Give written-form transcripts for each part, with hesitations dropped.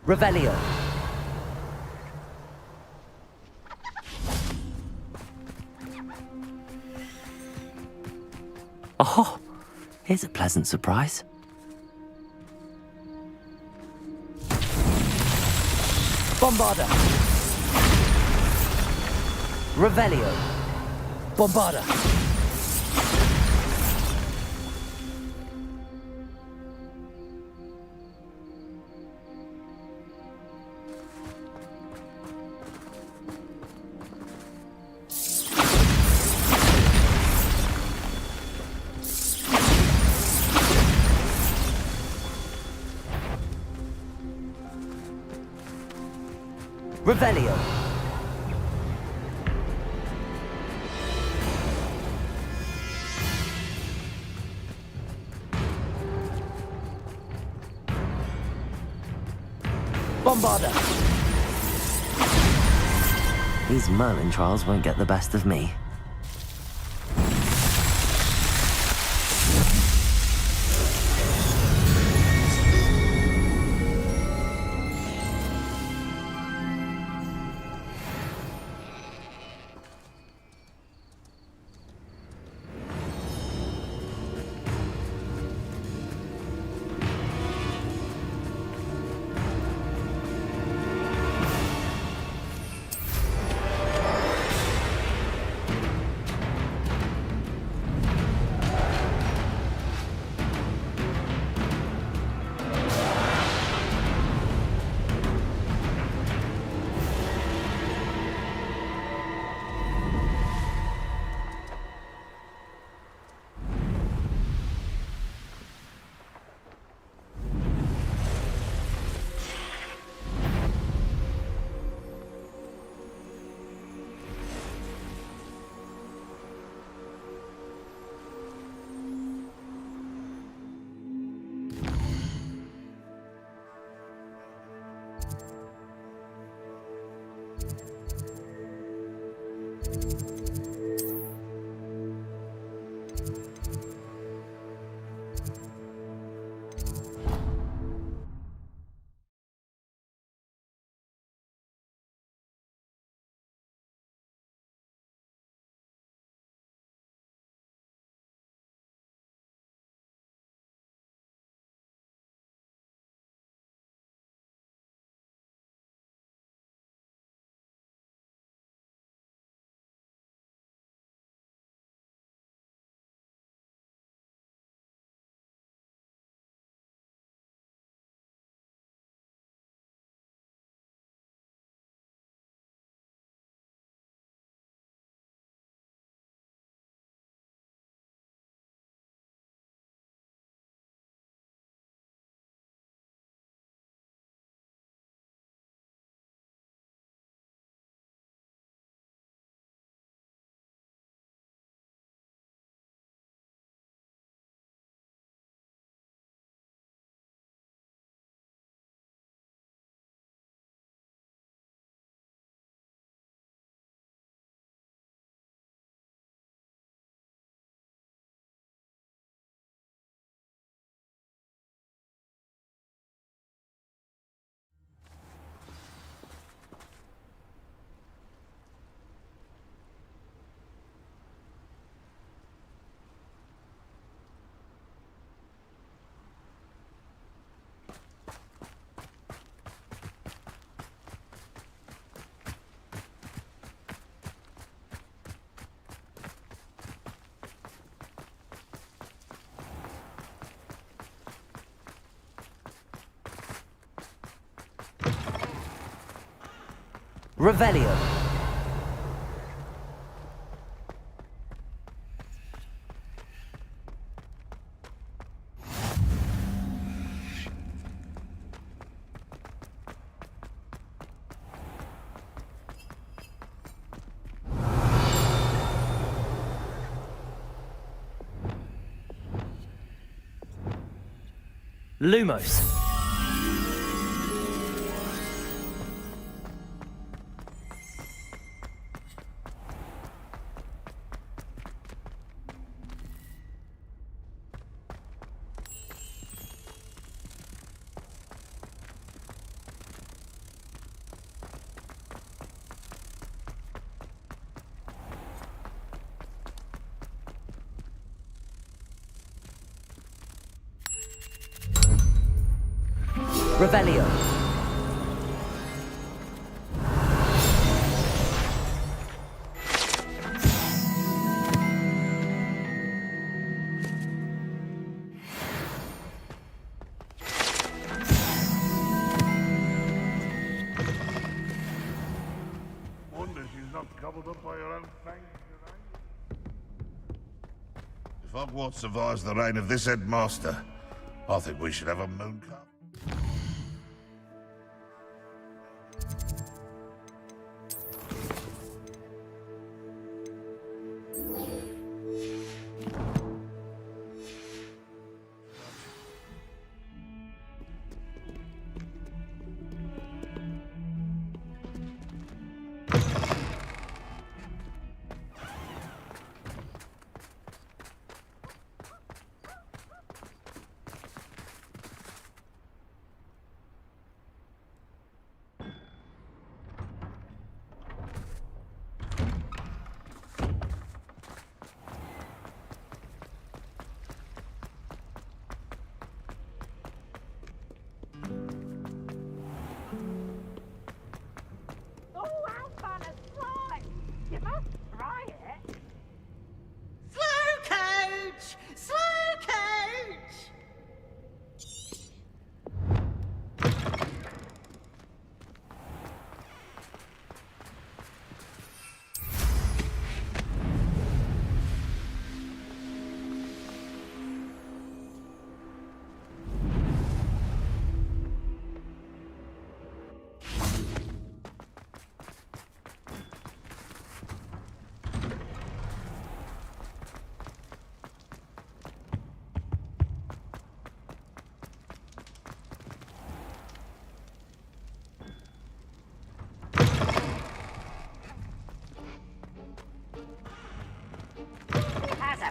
Revelio. Oh, here's a pleasant surprise. Bombarda. Revelio. Bombarda. Revelio. Bombarda. These Merlin trials won't get the best of me. Revelio. Lumos. Revelio. Wonder she's not gobbled up by her own fangs today. If Hogwarts survives the reign of this headmaster, I think we should have a moon cup.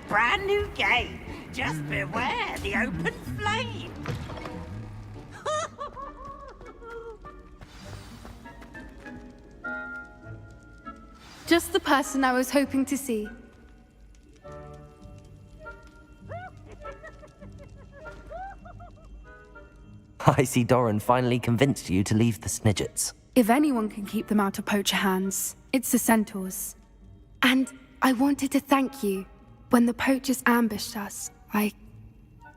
Brand new game. Just beware the open flame. Just the person I was hoping to see. I see Doran finally convinced you to leave the Snidgets. If anyone can keep them out of poacher hands, it's the centaurs. And I wanted to thank you. When the poachers ambushed us,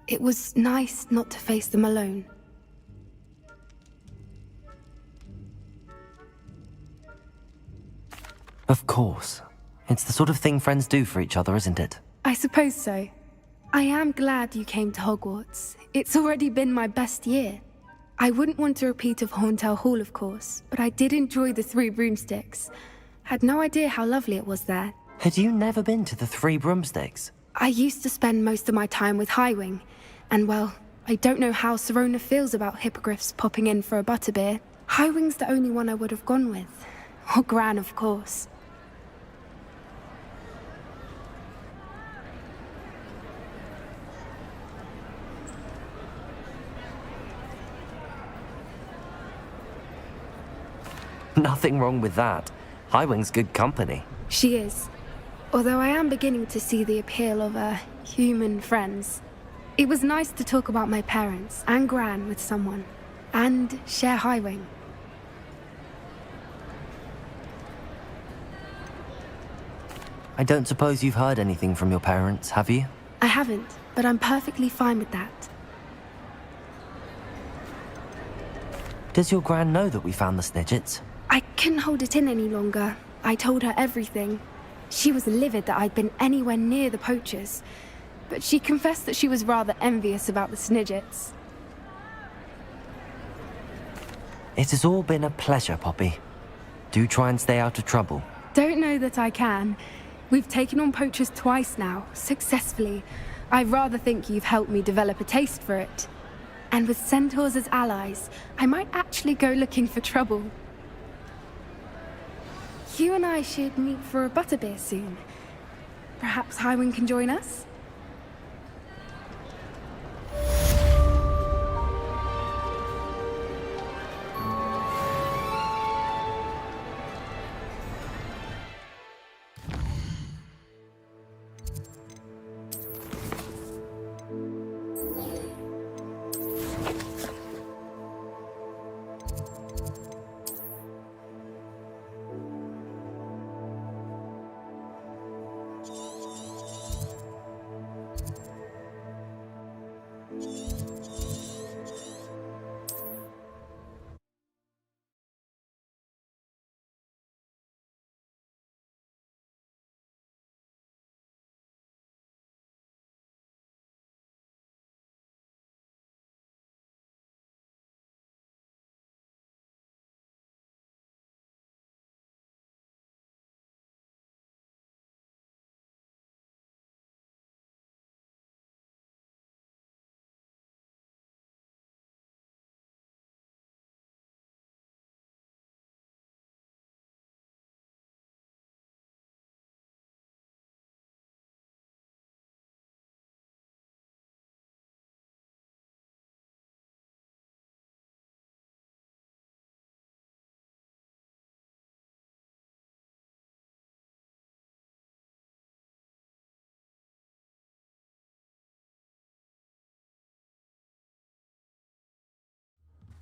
it was nice not to face them alone. Of course. It's the sort of thing friends do for each other, isn't it? I suppose so. I am glad you came to Hogwarts. It's already been my best year. I wouldn't want a repeat of Hauntel Hall, of course, but I did enjoy the Three Broomsticks. Had no idea how lovely it was there. Had you never been to the Three Broomsticks? I used to spend most of my time with Highwing, and well, I don't know how Serona feels about hippogriffs popping in for a butterbeer. Highwing's the only one I would have gone with. Or Gran, of course. Nothing wrong with that. Highwing's good company. She is. Although I am beginning to see the appeal of human friends. It was nice to talk about my parents and Gran with someone. And share Highwing. I don't suppose you've heard anything from your parents, have you? I haven't, but I'm perfectly fine with that. Does your Gran know that we found the Snidgets? I couldn't hold it in any longer. I told her everything. She was livid that I'd been anywhere near the poachers, but she confessed that she was rather envious about the Snidgets. It has all been a pleasure, Poppy. Do try and stay out of trouble. Don't know that I can. We've taken on poachers twice now, successfully. I rather think you've helped me develop a taste for it. And with centaurs as allies, I might actually go looking for trouble. You and I should meet for a butterbeer soon. Perhaps Highwing can join us?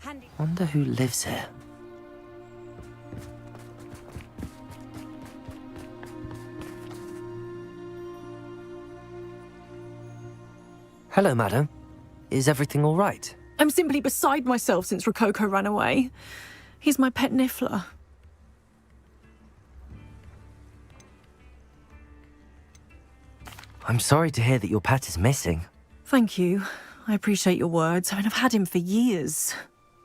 handy. Wonder who lives here. Hello, madam. Is everything all right? I'm simply beside myself since Rococo ran away. He's my pet niffler. I'm sorry to hear that your pet is missing. Thank you. I appreciate your words. I mean, I've had him for years.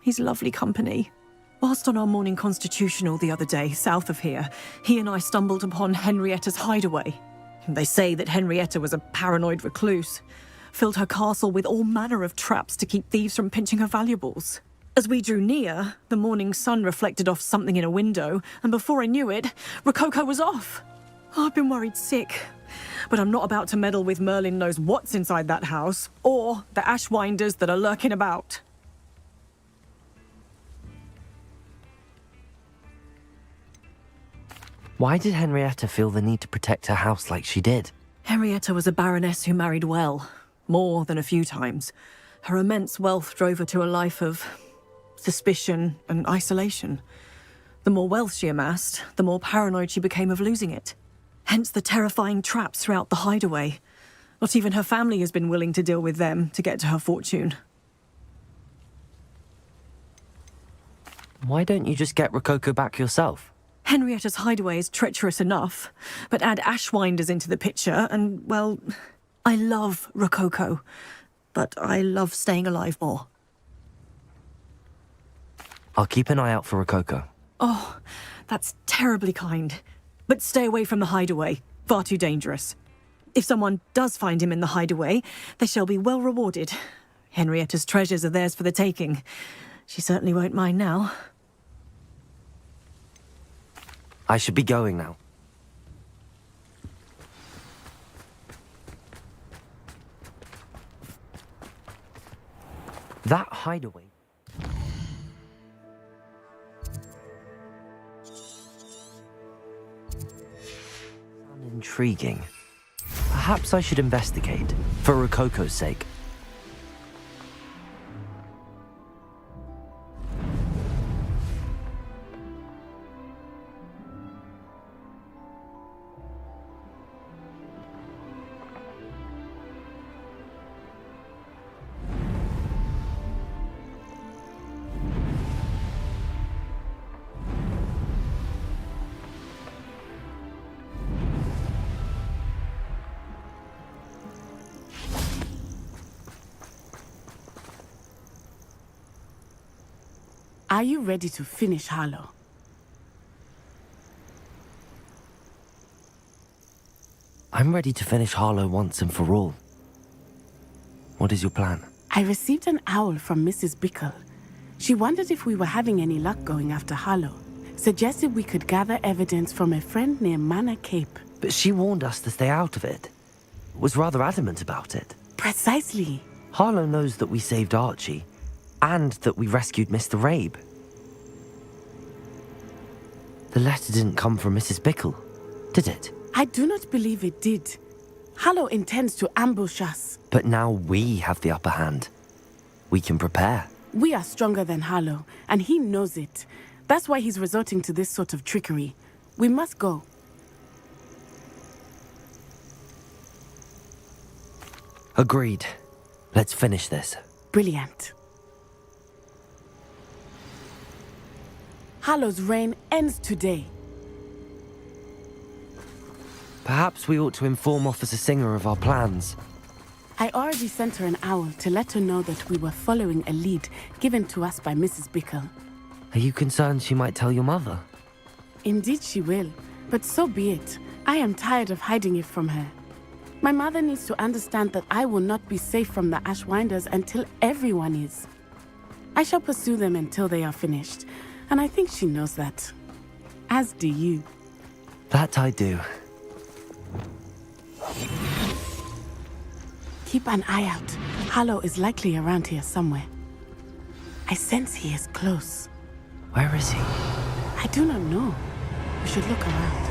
He's lovely company. Whilst on our morning constitutional the other day, south of here, he and I stumbled upon Henrietta's hideaway. They say that Henrietta was a paranoid recluse, filled her castle with all manner of traps to keep thieves from pinching her valuables. As we drew near, the morning sun reflected off something in a window, and before I knew it, Rococo was off. Oh, I've been worried sick. But I'm not about to meddle with Merlin knows what's inside that house, or the ashwinders that are lurking about. Why did Henrietta feel the need to protect her house like she did? Henrietta was a baroness who married well, more than a few times. Her immense wealth drove her to a life of suspicion and isolation. The more wealth she amassed, the more paranoid she became of losing it. Hence the terrifying traps throughout the hideaway. Not even her family has been willing to deal with them to get to her fortune. Why don't you just get Rococo back yourself? Henrietta's hideaway is treacherous enough, but add ashwinders into the picture and, well, I love Rococo, but I love staying alive more. I'll keep an eye out for Rococo. Oh, that's terribly kind. But stay away from the hideaway. Far too dangerous. If someone does find him in the hideaway, they shall be well rewarded. Henrietta's treasures are theirs for the taking. She certainly won't mind now. I should be going now. That hideaway... intriguing. Perhaps I should investigate, for Rococo's sake. Are you ready to finish Harlow? I'm ready to finish Harlow once and for all. What is your plan? I received an owl from Mrs. Bickle. She wondered if we were having any luck going after Harlow. Suggested we could gather evidence from a friend near Manor Cape. But she warned us to stay out of it. Was rather adamant about it. Precisely. Harlow knows that we saved Archie, and that we rescued Mr. Rabe. The letter didn't come from Mrs. Bickle, did it? I do not believe it did. Harlow intends to ambush us. But now we have the upper hand. We can prepare. We are stronger than Harlow, and he knows it. That's why he's resorting to this sort of trickery. We must go. Agreed. Let's finish this. Brilliant. Harlow's reign ends today. Perhaps we ought to inform Officer Singer of our plans. I already sent her an owl to let her know that we were following a lead given to us by Mrs. Bickle. Are you concerned she might tell your mother? Indeed she will, but so be it. I am tired of hiding it from her. My mother needs to understand that I will not be safe from the Ashwinders until everyone is. I shall pursue them until they are finished, and I think she knows that. As do you. That I do. Keep an eye out. Harlow is likely around here somewhere. I sense he is close. Where is he? I do not know. We should look around.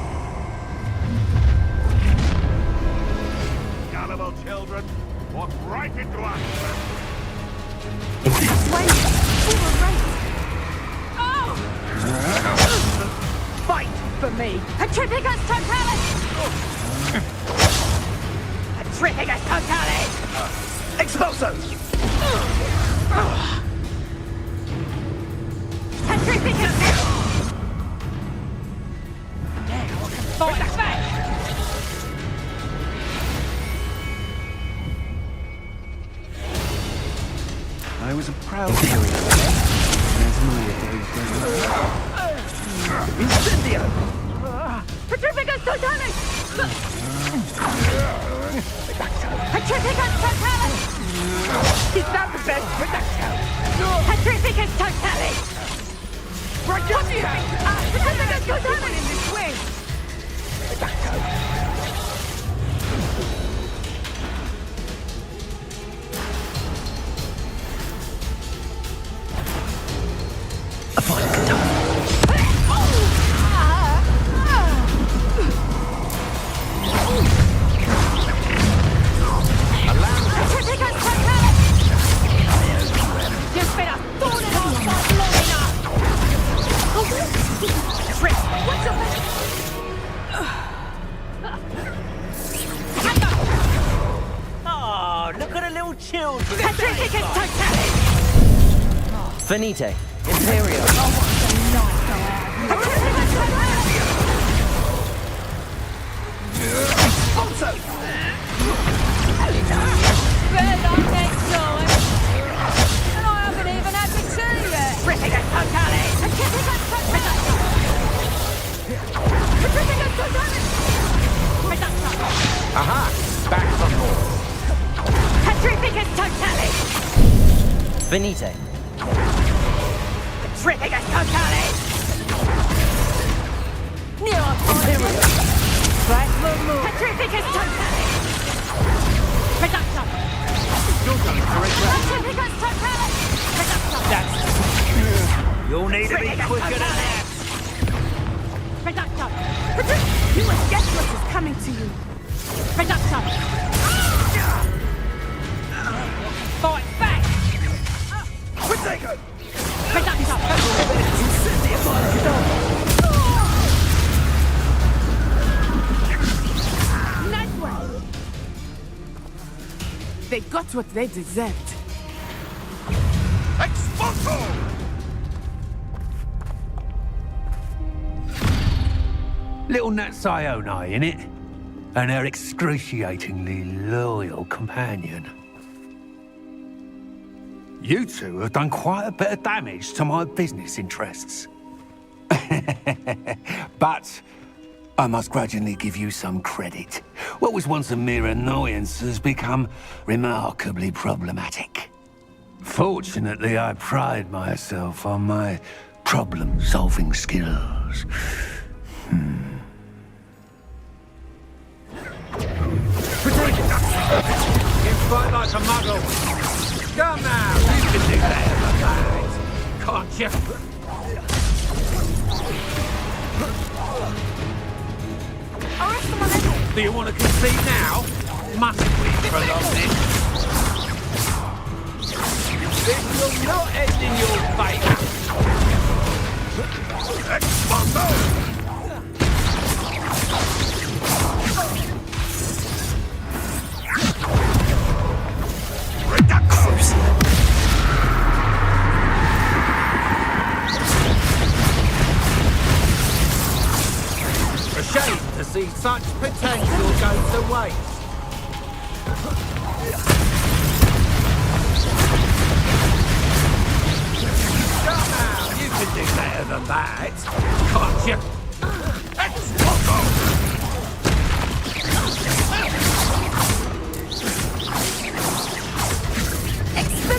Gullible children, walk right into us. Fight for me! Petrificus Totalis! Petrificus Totalis! Expulso! Petrificus! Now I can fight back! I was a proud hero. There's my Incendio! Petrificus Totalis! Petrificus Totalis! Is that the best production? Petrificus Totalis! Right, just Petrificus Totalis! in this way! A final contact. Petrificus Totalis! You've been a thorn in our side long enough! Trick! What's up? Oh, look at the little children. Petrificus Totalis! Finite. Imperio. Petrificus Totalis! Also! Well done next time! And I haven't even had my tea yet! Petrificus Totalis! Petrificus Totalis! Petrificus Totalis! Aha! Back from board. Petrificus Totalis! Finite. Petrificus Totalis! Petrificus Totalis! Reduction! Petrificus Totalis! Reduction! You'll need to be quicker than that. Reduction! You must guess what is coming to you. Reduction! Fight back! Protego! Reduction! Nice one. They got what they deserved. Expulso! Little Nat Sione, innit? And her excruciatingly loyal companion. You two have done quite a bit of damage to my business interests. But I must grudgingly give you some credit. What was once a mere annoyance has become remarkably problematic. Fortunately, I pride myself on my problem-solving skills. You fight like a muggle. Come now, you can do better than that. Can't you? Do you want to concede now? Must we prolong this? This will not end in your favour. Expulso! A shame to see such potential go to waste. Come now, you can do better than that, can't you? Expulso!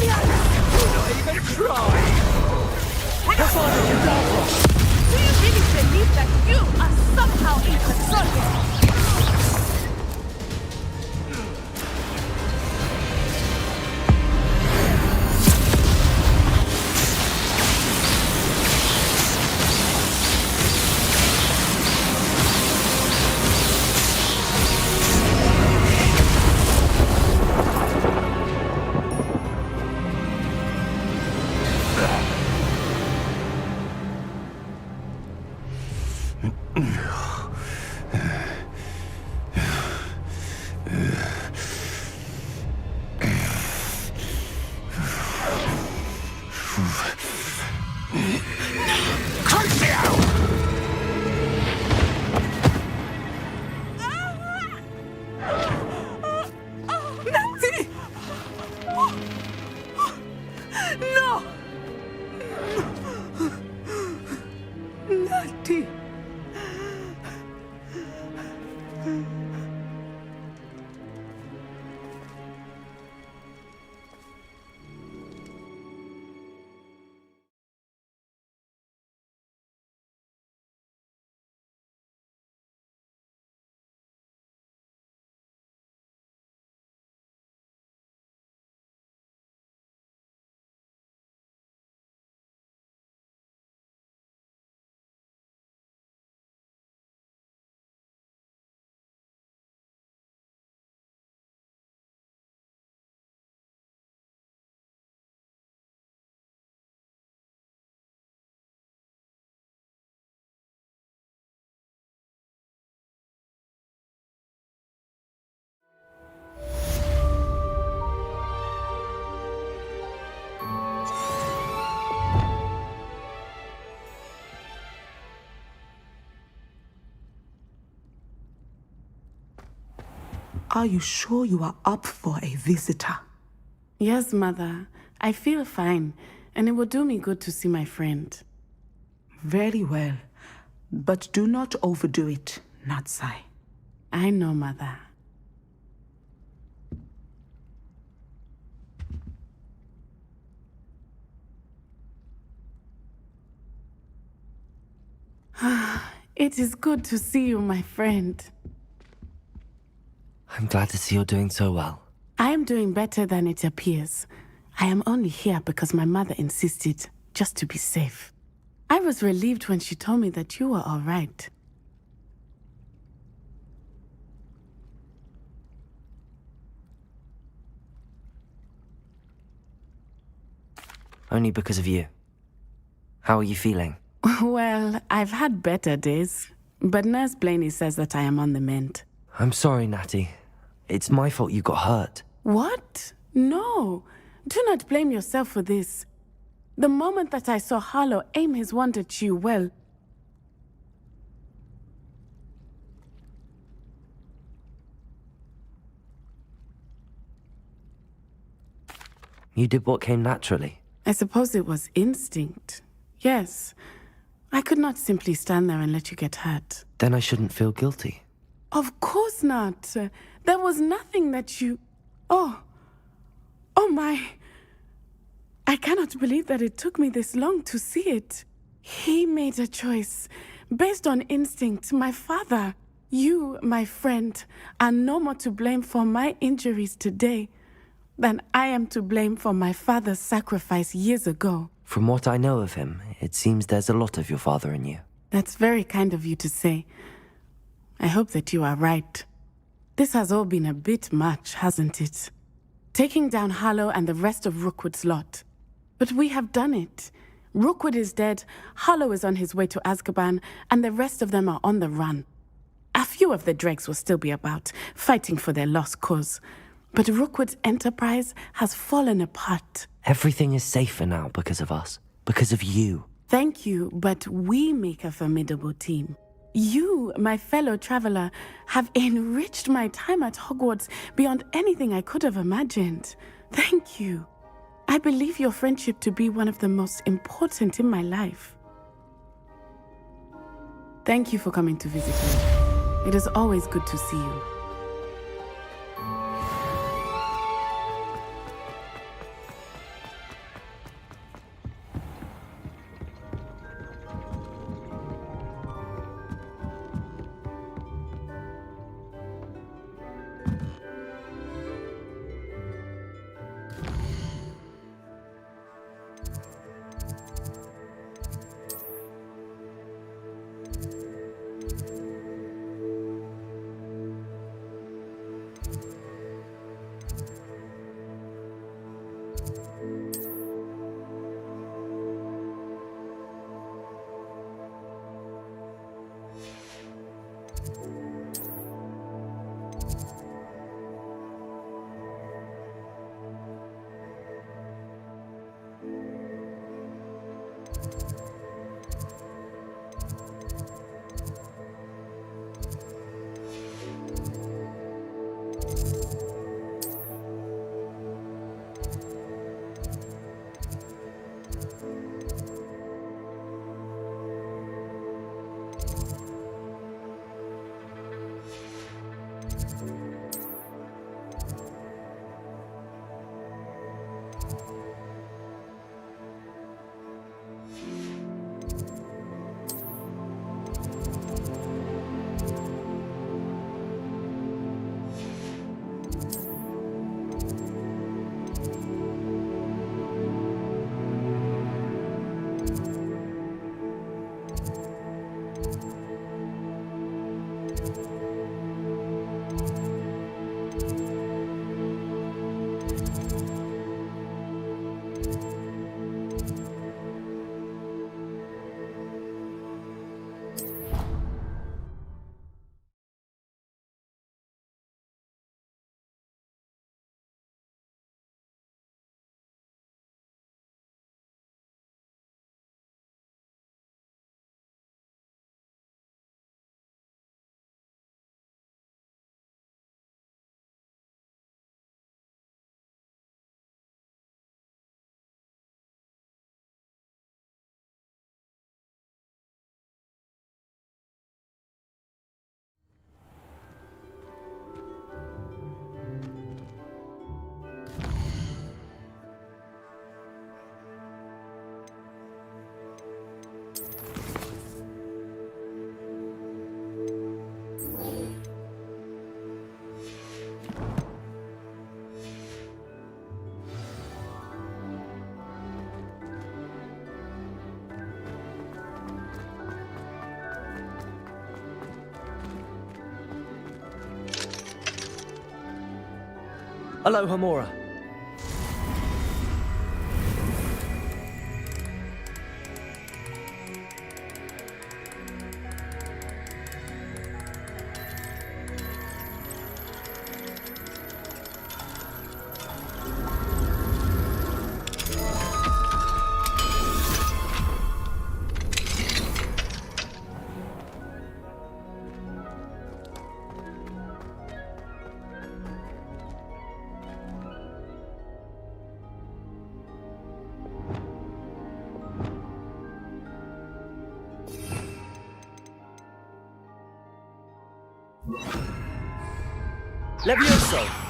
You're not even trying. Do you really believe that you are somehow in control here? Are you sure you are up for a visitor? Yes, Mother. I feel fine, and it will do me good to see my friend. Very well. But do not overdo it, Natsai. I know, Mother. It is good to see you, my friend. I'm glad to see you're doing so well. I am doing better than it appears. I am only here because my mother insisted, just to be safe. I was relieved when she told me that you were all right. Only because of you. How are you feeling? Well, I've had better days, but Nurse Blaney says that I am on the mend. I'm sorry, Natty. It's my fault you got hurt. What? No. Do not blame yourself for this. The moment that I saw Harlow aim his wand at you, well... You did what came naturally. I suppose it was instinct. Yes. I could not simply stand there and let you get hurt. Then I shouldn't feel guilty. Of course not. There was nothing that you... Oh my... I cannot believe that it took me this long to see it. He made a choice. Based on instinct, my father, you, my friend, are no more to blame for my injuries today than I am to blame for my father's sacrifice years ago. From what I know of him, it seems there's a lot of your father in you. That's very kind of you to say. I hope that you are right. This has all been a bit much, hasn't it? Taking down Harlow and the rest of Rookwood's lot. But we have done it. Rookwood is dead, Harlow is on his way to Azkaban, and the rest of them are on the run. A few of the dregs will still be about, fighting for their lost cause. But Rookwood's enterprise has fallen apart. Everything is safer now because of us. Because of you. Thank you, but we make a formidable team. You, my fellow traveler, have enriched my time at Hogwarts beyond anything I could have imagined. Thank you. I believe your friendship to be one of the most important in my life. Thank you for coming to visit me. It is always good to see you. Aloha, Mora. Levioso!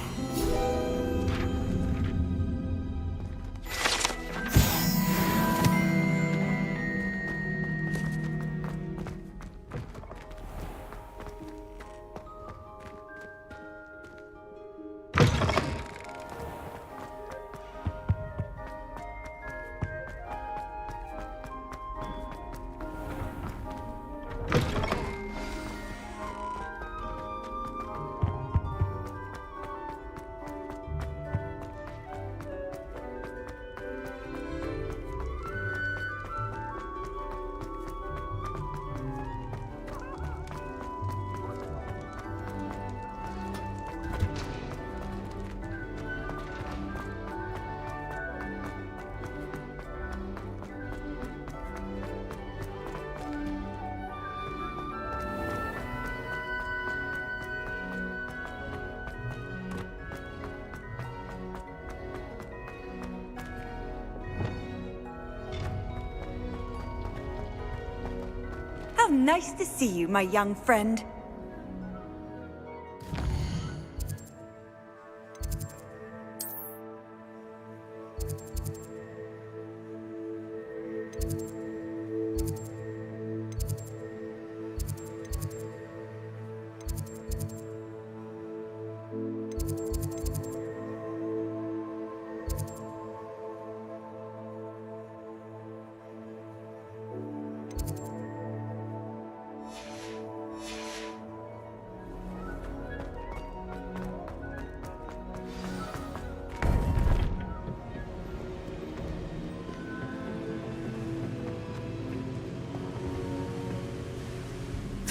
How nice to see you, my young friend.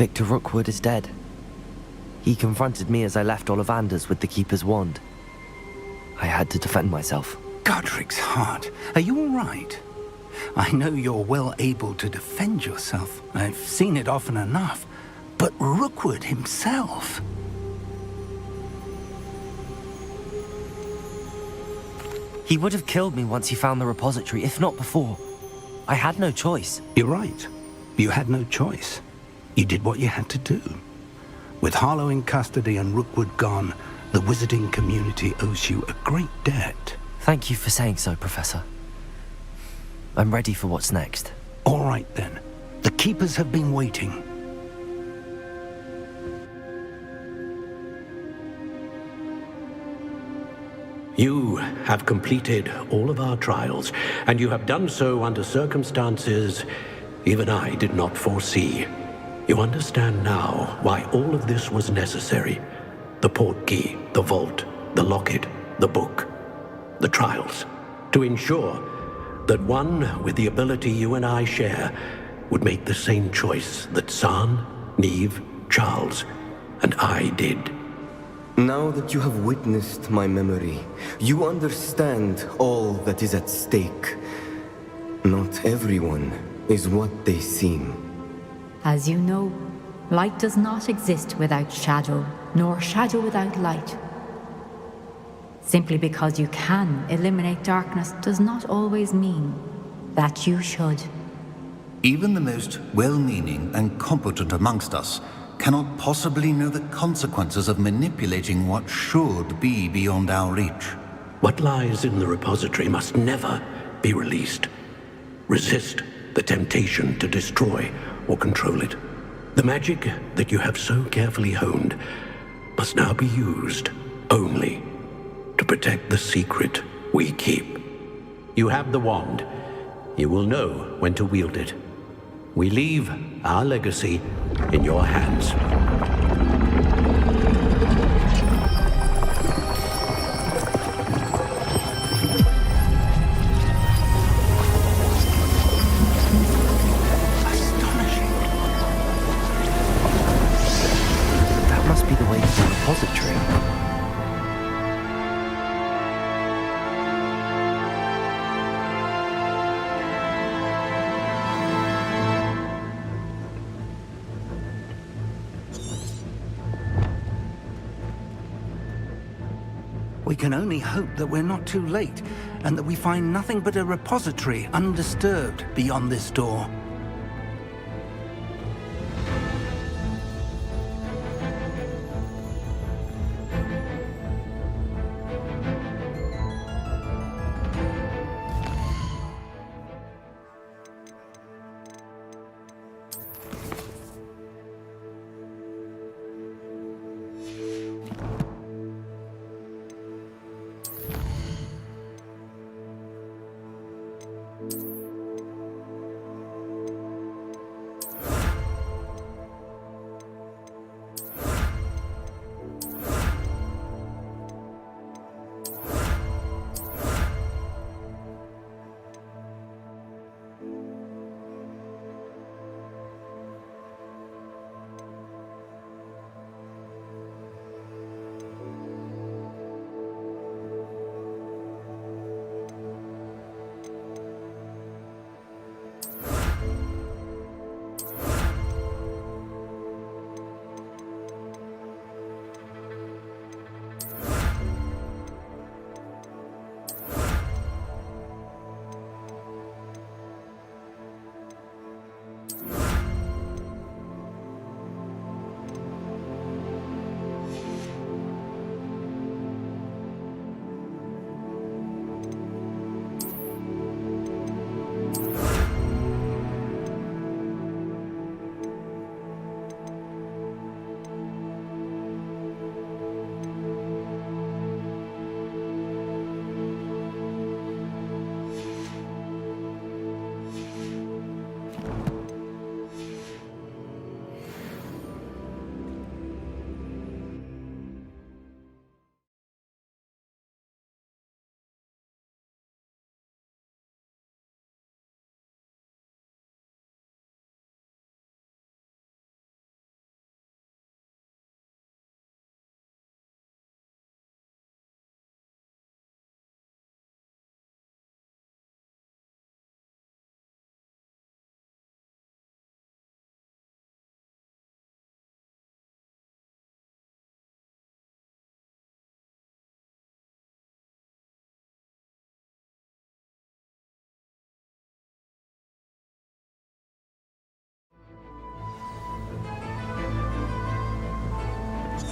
Victor Rookwood is dead. He confronted me as I left Ollivander's with the Keeper's wand. I had to defend myself. Godric's heart. Are you all right? I know you're well able to defend yourself. I've seen it often enough. But Rookwood himself... He would have killed me once he found the repository, if not before. I had no choice. You're right. You had no choice. You did what you had to do. With Harlow in custody and Rookwood gone, the wizarding community owes you a great debt. Thank you for saying so, Professor. I'm ready for what's next. All right, then. The Keepers have been waiting. You have completed all of our trials, and you have done so under circumstances even I did not foresee. You understand now why all of this was necessary. The portkey, the vault, the locket, the book, the trials. To ensure that one with the ability you and I share would make the same choice that San, Neve, Charles, and I did. Now that you have witnessed my memory, you understand all that is at stake. Not everyone is what they seem. As you know, light does not exist without shadow, nor shadow without light. Simply because you can eliminate darkness does not always mean that you should. Even the most well-meaning and competent amongst us cannot possibly know the consequences of manipulating what should be beyond our reach. What lies in the repository must never be released. Resist the temptation to destroy or control it. The magic that you have so carefully honed must now be used only to protect the secret we keep. You have the wand. You will know when to wield it. We leave our legacy in your hands. repository. We can only hope that we're not too late, and that we find nothing but a repository undisturbed beyond this door.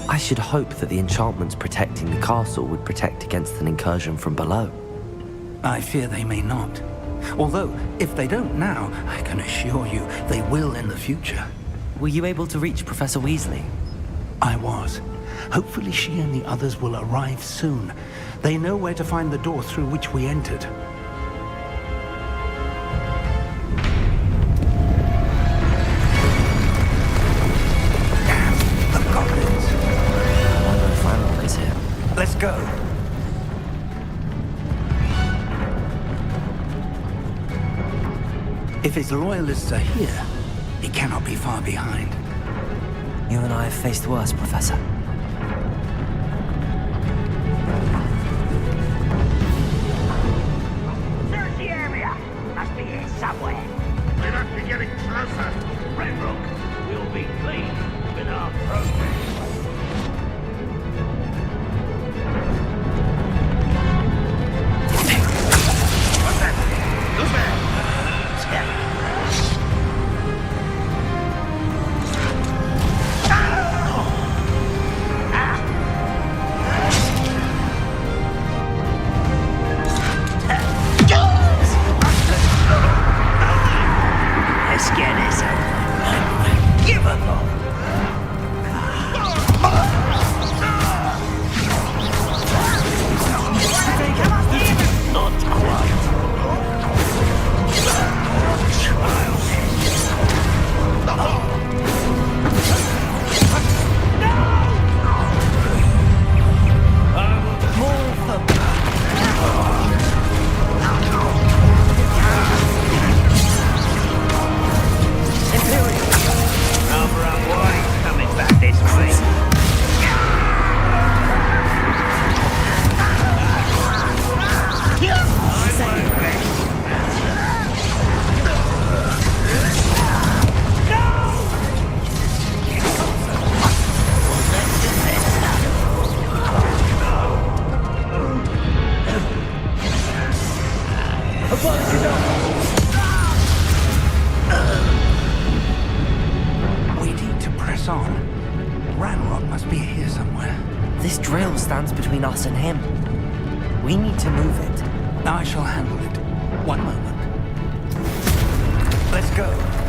I should hope that the enchantments protecting the castle would protect against an incursion from below. I fear they may not. Although, if they don't now, I can assure you they will in the future. Were you able to reach Professor Weasley? I was. Hopefully she and the others will arrive soon. They know where to find the door through which we entered. Let's go. If its loyalists are here, it cannot be far behind. You and I have faced worse, Professor. Search the area! Must be here somewhere. We must be getting closer. Red Rook will be pleased with our progress. still stands between us and him. We need to move it. I shall handle it. One moment. Let's go.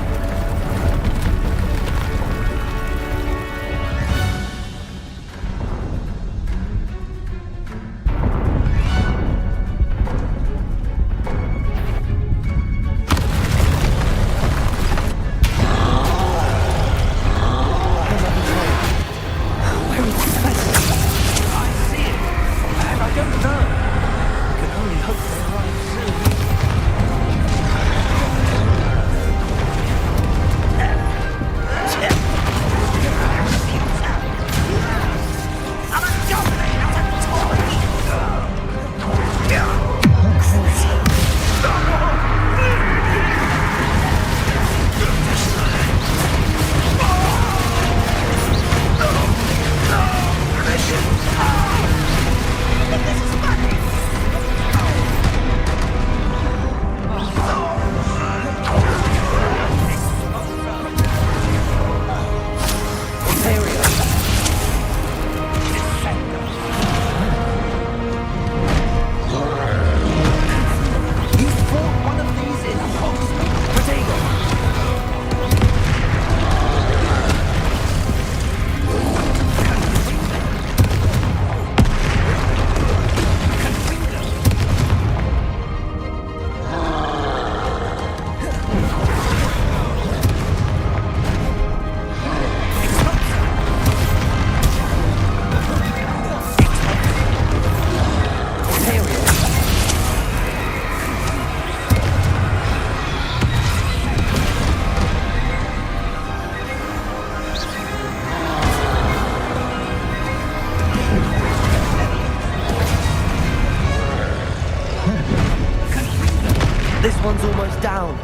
This one's almost down.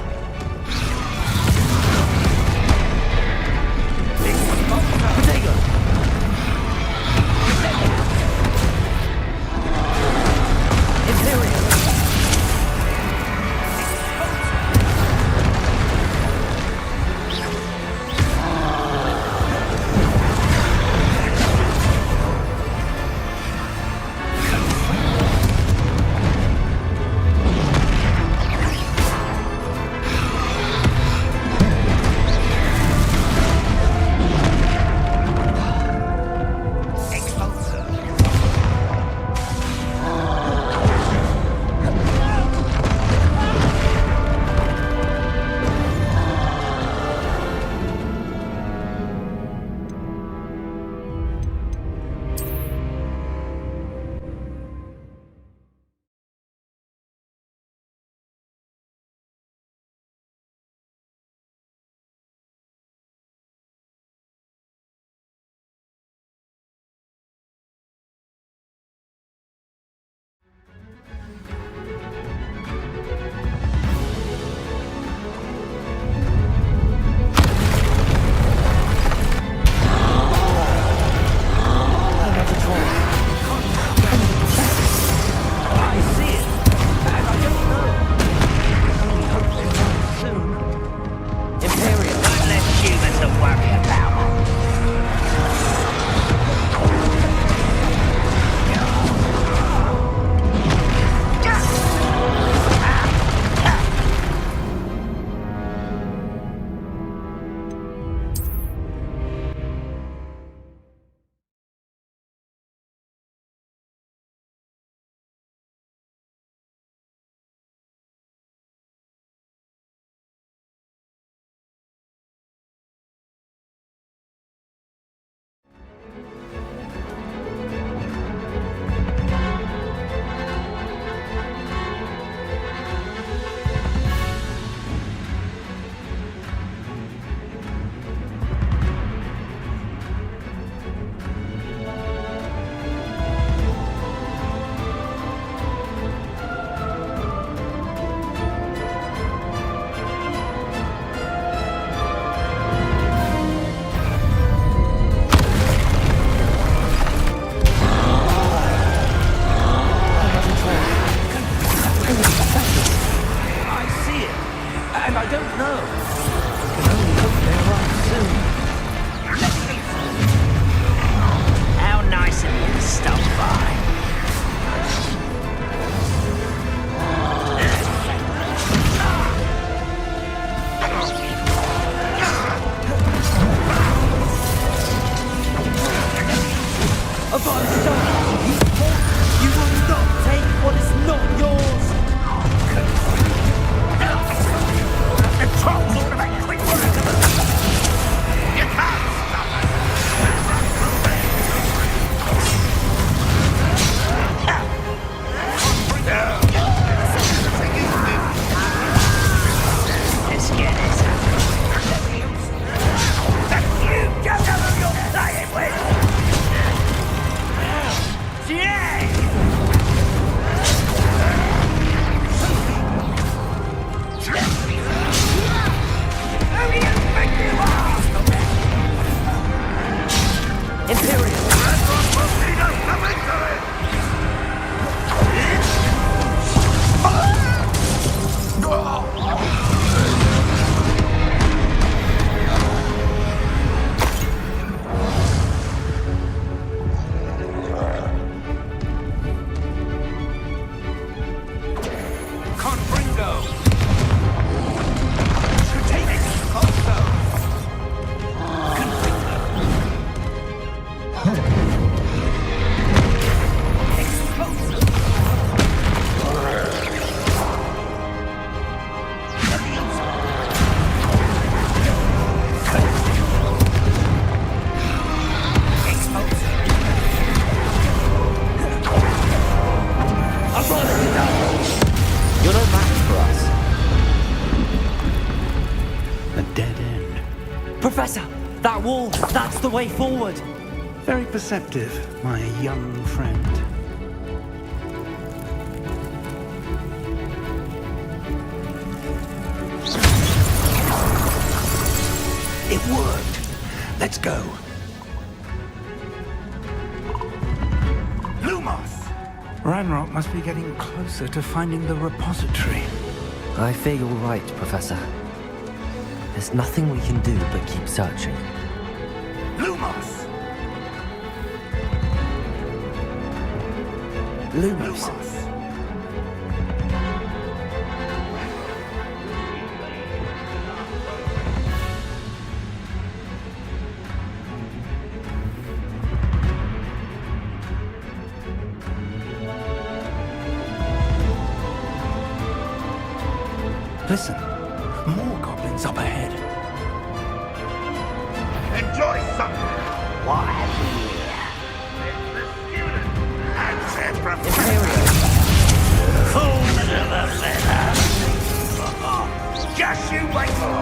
Potato! Imperial! That wall, that's the way forward. Very perceptive, my young friend. It worked. Let's go. Lumos! Ranrock must be getting closer to finding the repository. I fear you're right, Professor. There's nothing we can do but keep searching. Lumos! Lumos. Listen, more goblins up ahead. Enjoy something while I'm here. It's the student and their professor. Fools of a feather. Just you wait for.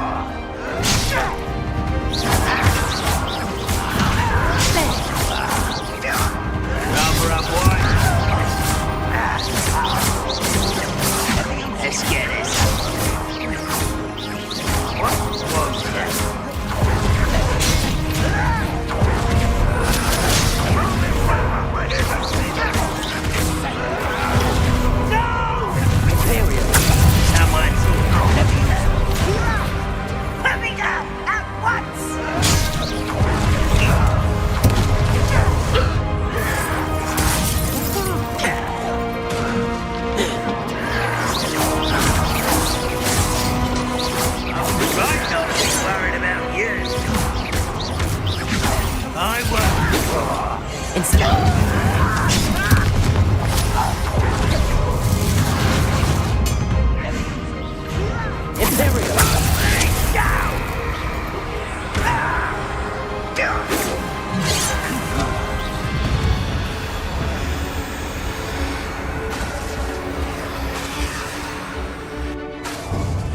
Cover up, boy. Let's get it. What was that?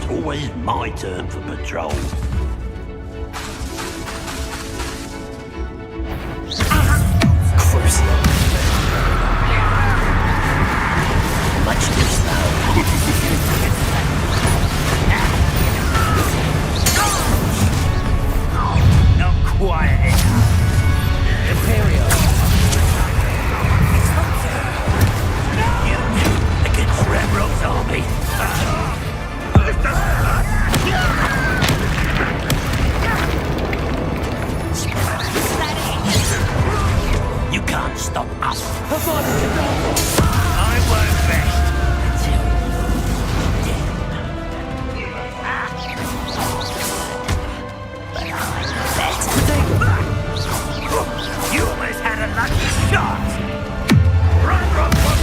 Always my turn for patrol. Crucial. Much too slow. Not quiet. Imperial. Against Ramrock's army. You can't stop us. I work best until dead. But I'm better. You almost had a lucky shot. Run, run, run.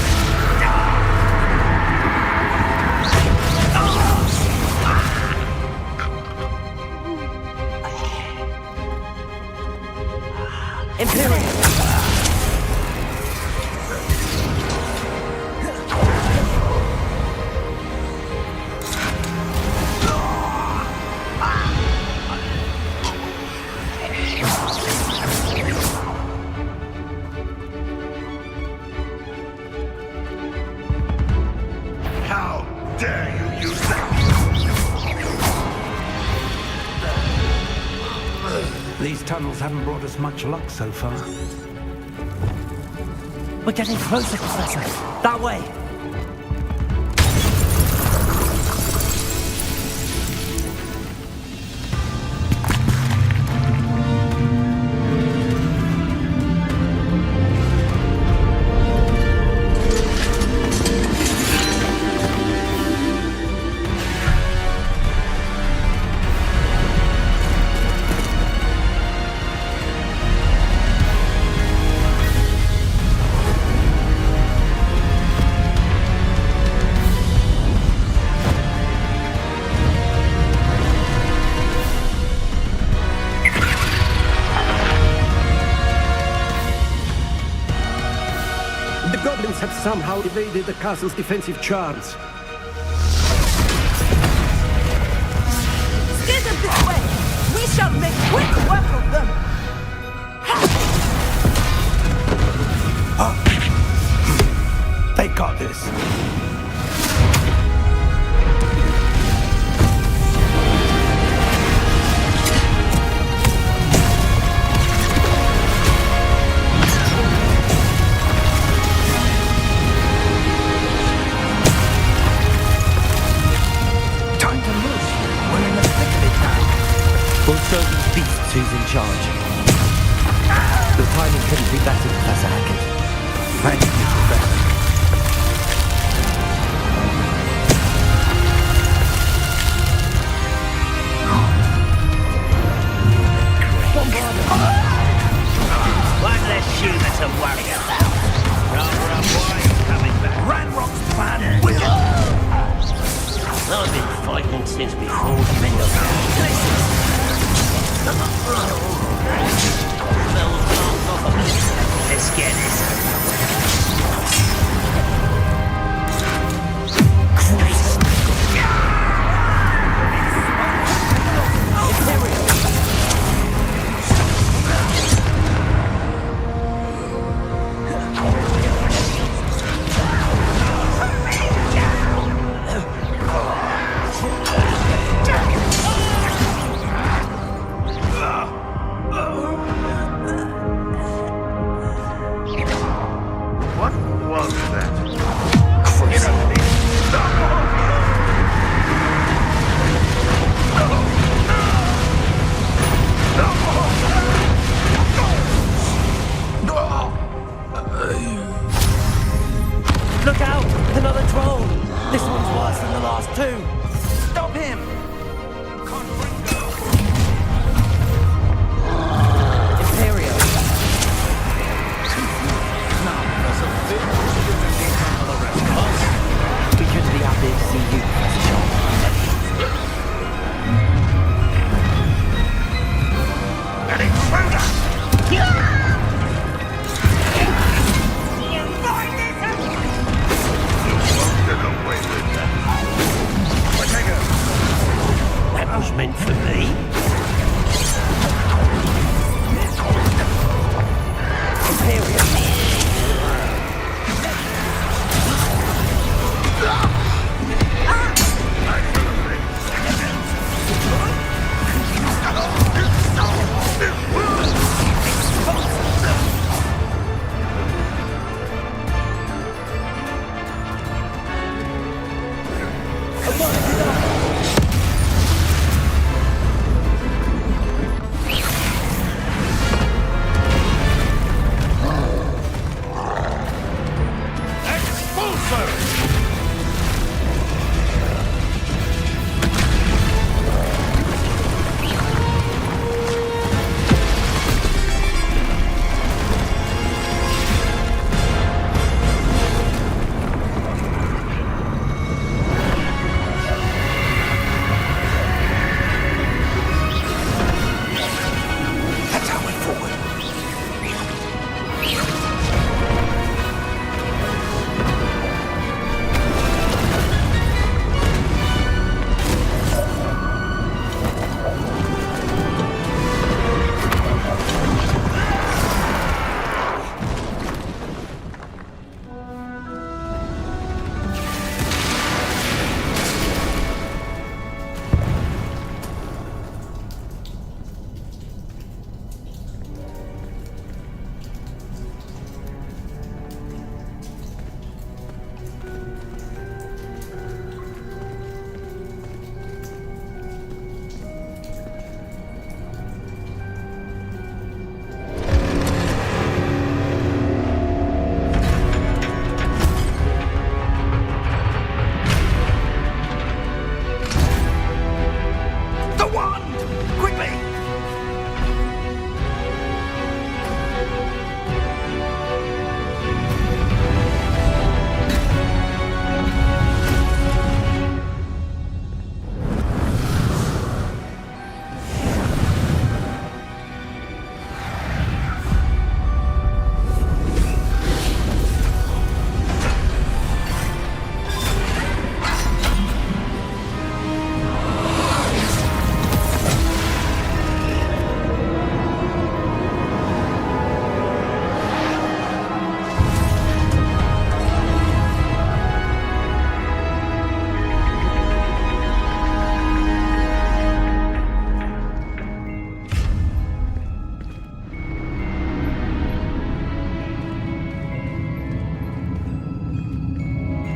Imperial. How dare you use that? These tunnels haven't brought us much luck so far. We're getting closer, Professor. That way. The goblins have somehow evaded the castle's defensive charms. Get them this way! We shove me! Quick, work on them! They got this. Time to move. We're in the thick of it now. We'll show these beasts who's in charge. Your timing couldn't be better, Professor Hackett. Thank you, Professor. One less human to worry about. Rather a boy coming back. Ranrock's plan will... I've been fighting since before the end of Let's get this. Look out! Another troll! This one's worse than the last two! Stop him! Imperio! We couldn't be happy to see you, Professor Shaw. An intruder! That was meant for me.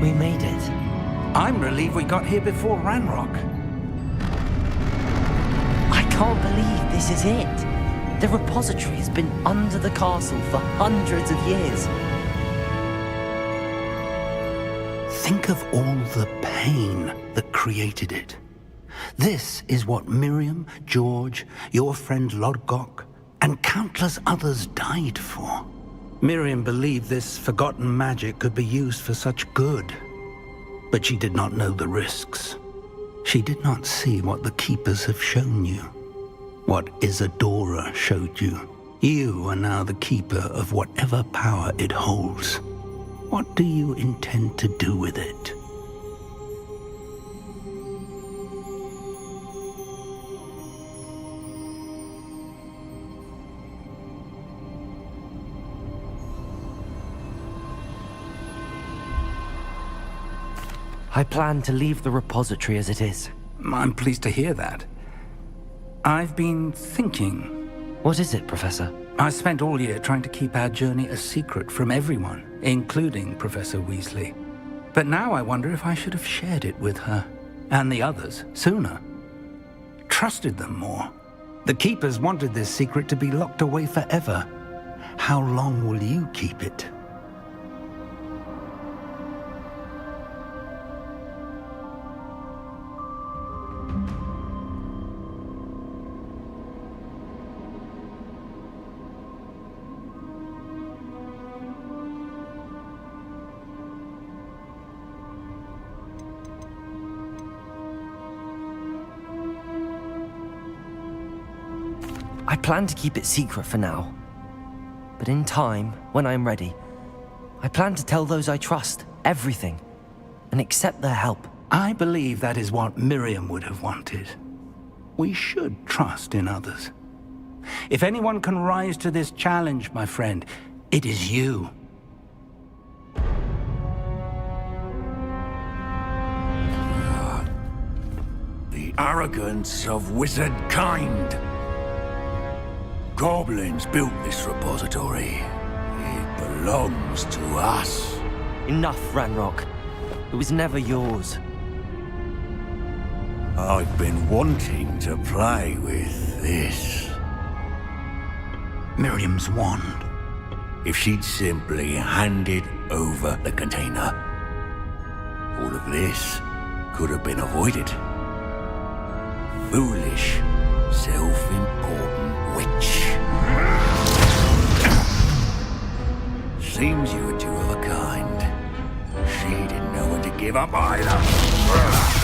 We made it. I'm relieved we got here before Ranrock. I can't believe this is it. The repository has been under the castle for hundreds of years. Think of all the pain that created it. This is what Miriam, George, your friend Lodgok, and countless others died for. Miriam believed this forgotten magic could be used for such good. But she did not know the risks. She did not see what the Keepers have shown you. What Isadora showed you. You are now the Keeper of whatever power it holds. What do you intend to do with it? I plan to leave the repository as it is. I'm pleased to hear that. I've been thinking. What is it, Professor? I spent all year trying to keep our journey a secret from everyone, including Professor Weasley. But now I wonder if I should have shared it with her, and the others, sooner. Trusted them more. The Keepers wanted this secret to be locked away forever. How long will you keep it? I plan to keep it secret for now. But in time, when I'm ready, I plan to tell those I trust everything and accept their help. I believe that is what Miriam would have wanted. We should trust in others. If anyone can rise to this challenge, my friend, it is you. The arrogance of wizard kind. Goblins built this repository. It belongs to us. Enough, Ranrock. It was never yours. I've been wanting to play with this. Miriam's wand. If she'd simply handed over the container, all of this could have been avoided. Foolish, self-important witch. Seems you were two of a kind. She didn't know when to give up either.